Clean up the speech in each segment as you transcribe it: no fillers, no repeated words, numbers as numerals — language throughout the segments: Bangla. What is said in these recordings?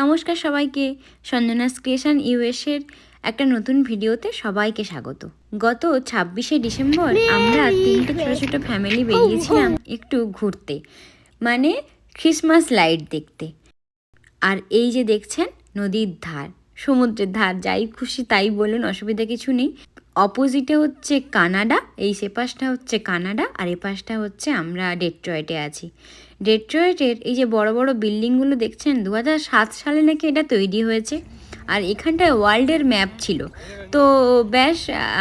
নমস্কার সবাইকে, সঞ্জনাস ক্রিয়েশন ইউএসের একটা নতুন ভিডিওতে সবাইকে স্বাগত। গত 26শে ডিসেম্বর আমরা 3টে ছোটো ছোটো ফ্যামিলি বেরিয়েছিলাম একটু ঘুরতে, মানে ক্রিসমাস লাইট দেখতে। আর এই যে দেখছেন নদীর ধার, সমুদ্রের ধার, যাই খুশি তাই বলুন, অসুবিধা কিছু নেই। অপোজিটে হচ্ছে কানাডা, এই সেপাশটা হচ্ছে কানাডা, আর এ পাশটা হচ্ছে আমরা ডেট্রয়েটে আছি। ডেট্রয়েটের এই যে বড় বড় বিল্ডিংগুলো দেখছেন, 2007 সালে নাকি এটা তৈরি হয়েছে। আর এখানটায় ওয়ার্ল্ডের ম্যাপ ছিল, তো ব্যাস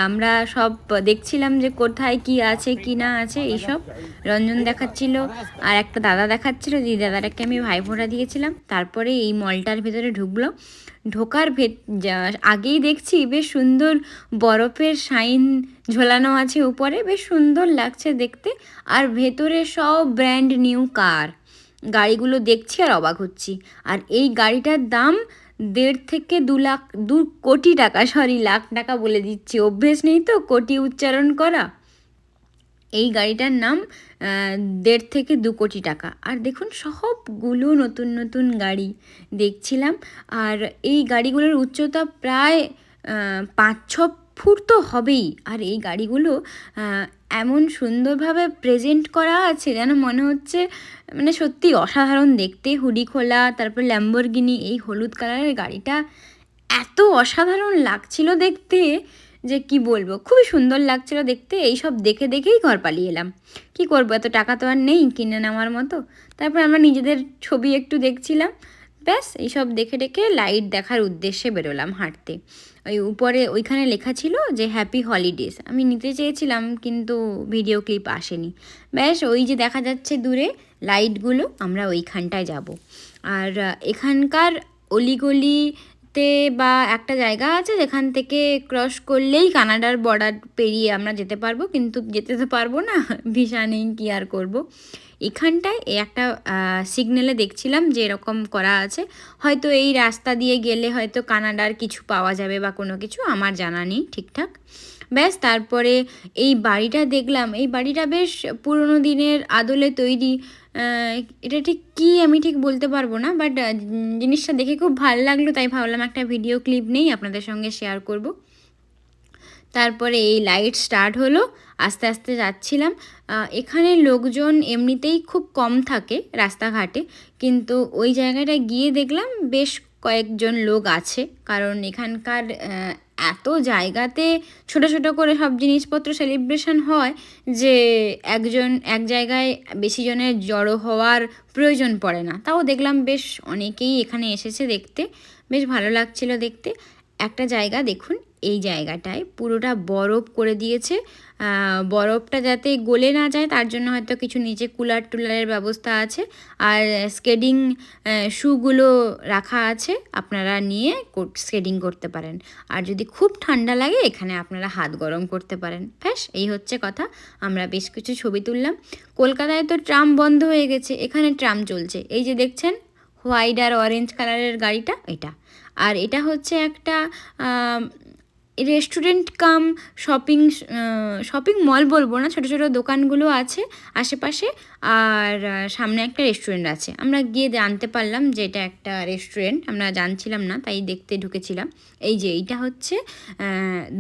আমরা সব দেখছিলাম যে কোথায় কি আছে কি না আছে এইসব। রঞ্জন দেখাচ্ছিল আর একটা দাদা দেখাচ্ছিল, যে দাদাটাকে আমি ভাইফোঁটা দিয়েছিলাম। তারপরে এই মলটার ভেতরে ঢুকলো, ঢোকার আগেই দেখছি বেশ সুন্দর বরফের শাইন ঝোলানো আছে উপরে, বেশ সুন্দর লাগছে দেখতে। আর ভেতরে সব ব্র্যান্ড নিউ কার, গাড়িগুলো দেখছি আর অবাক হচ্ছি। আর এই গাড়িটার দাম 1.5 থেকে 2 কোটি টাকা, লাখ টাকা বলে দিচ্ছি, অভ্যেস নেই তো কোটি উচ্চারণ করা। এই গাড়িটার নাম 1.5 থেকে 2 কোটি টাকা। আর দেখুন সবগুলো নতুন নতুন গাড়ি দেখছিলাম। আর এই গাড়িগুলোর উচ্চতা প্রায় 5-6 ফুট তো হবেই। আর এই গাড়িগুলো এমন সুন্দরভাবে প্রেজেন্ট করা আছে যেন মনে হচ্ছে মানে সত্যি অসাধারণ দেখতে। হুডি খোলা, তারপর ল্যাম্বরগিনি, এই হলুদ কালারের গাড়িটা এত অসাধারণ লাগছিল দেখতে যে কি বলবো, খুবই সুন্দর লাগছিল দেখতে। এইসব দেখে দেখেই ঘর পালিয়ে এলাম। কি করবো, এত টাকা তো আর নেই কিনে নেওয়ার মতো। তারপর আমরা নিজেদের ছবি একটু দেখছিলাম, ব্যাস এইসব দেখে দেখে লাইট দেখার উদ্দেশ্যে বেরোলাম হাঁটতে। ওই উপরে ওইখানে লেখা ছিল যে হ্যাপি হলিডেজ, আমি নিতে চেয়েছিলাম কিন্তু ভিডিও ক্লিপ আসেনি। ব্যাস ওই যে দেখা যাচ্ছে দূরে লাইটগুলো, আমরা ওইখানটায় যাব। আর এখানকার অলিগলি বা একটা জায়গা আছে যেখান থেকে ক্রস করলেই কানাডার বর্ডার পেরিয়ে আমরা যেতে পারবো, কিন্তু যেতে তো পারবো না, ভিসা নেই, কী আর করবো। এখানটায় একটা সিগন্যালে দেখছিলাম যে এরকম করা আছে, হয়তো এই রাস্তা দিয়ে গেলে হয়তো কানাডার কিছু পাওয়া যাবে বা কোনো কিছু, আমার জানা নেই ঠিকঠাক। ব্যাস তারপরে এই বাড়িটা দেখলাম, এই বাড়িটা বেশ পুরনো দিনের আদলে তৈরি। এটা ঠিক কী আমি ঠিক বলতে পারবো না, বাট জিনিসটা দেখে খুব ভালো লাগলো, তাই ভাবলাম একটা ভিডিও ক্লিপ নেই আপনাদের সঙ্গে শেয়ার করব। তারপরে এই লাইট স্টার্ট হলো, আস্তে আস্তে যাচ্ছিলাম। এখানে লোকজন এমনিতেই খুব কম থাকে রাস্তাঘাটে, কিন্তু ওই জায়গাটায় গিয়ে দেখলাম বেশ কয়েকজন লোক আছে, কারণ এখানকার এত জায়গাতে ছোট ছোট করে সব জিনিসপত্র সেলিব্রেশন হয় যে এক জায়গায় বেশি জনের জড়ো হওয়ার প্রয়োজন পড়ে না। তাও দেখলাম বেশ অনেকেই এখানে এসেছে দেখতে, বেশ ভালো লাগছিল দেখতে। একটা জায়গা দেখুন, এই জায়গাটায় পুরোটা বরফ করে দিয়েছে। বরফটা যাতে গলে না যায় তার জন্য হয়তো কিছু নিচে কুলার টুলারের ব্যবস্থা আছে। আর স্কেটিং শুগুলো রাখা আছে, আপনারা নিয়ে স্কেটিং করতে পারেন। আর যদি খুব ঠান্ডা লাগে এখানে আপনারা হাত গরম করতে পারেন। ব্যাস এই হচ্ছে কথা। আমরা বেশ কিছু ছবি তুললাম। কলকাতায় তো ট্রাম বন্ধ হয়ে গেছে, এখানে ট্রাম চলছে। এই যে দেখছেন হোয়াইট আর অরেঞ্জ কালারের গাড়িটা, এটা। আর এটা হচ্ছে একটা রেস্টুরেন্ট কাম শপিং মল বলবো না, ছোটো ছোটো দোকানগুলো আছে আশেপাশে। আর সামনে একটা রেস্টুরেন্ট আছে। আমরা গিয়ে জানতে পারলাম যে এটা একটা রেস্টুরেন্ট, আমরা জানছিলাম না, তাই দেখতে ঢুকেছিলাম। এই যে এইটা হচ্ছে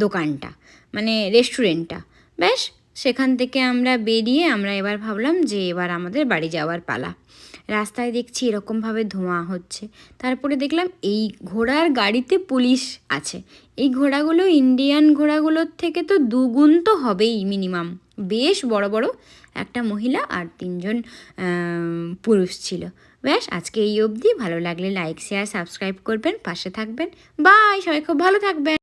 দোকানটা, মানে রেস্টুরেন্টটা। ব্যাস সেখান থেকে আমরা বেরিয়ে আমরা এবার ভাবলাম যে এবার আমাদের বাড়ি যাওয়ার পালা। রাস্তায় দেখছি এরকমভাবে ধোঁয়া হচ্ছে। তারপরে দেখলাম এই ঘোড়ার গাড়িতে পুলিশ আছে। এই ঘোড়াগুলো ইন্ডিয়ান ঘোড়াগুলোর থেকে তো 2 গুণ তো হবেই মিনিমাম। বেশ বড় বড়, একটা মহিলা আর 3 জন পুরুষ ছিল। ব্যাস আজকে এই অবধি। ভালো লাগলে লাইক শেয়ার সাবস্ক্রাইব করবেন, পাশে থাকবেন। বাই, সবাই খুব ভালো থাকবেন।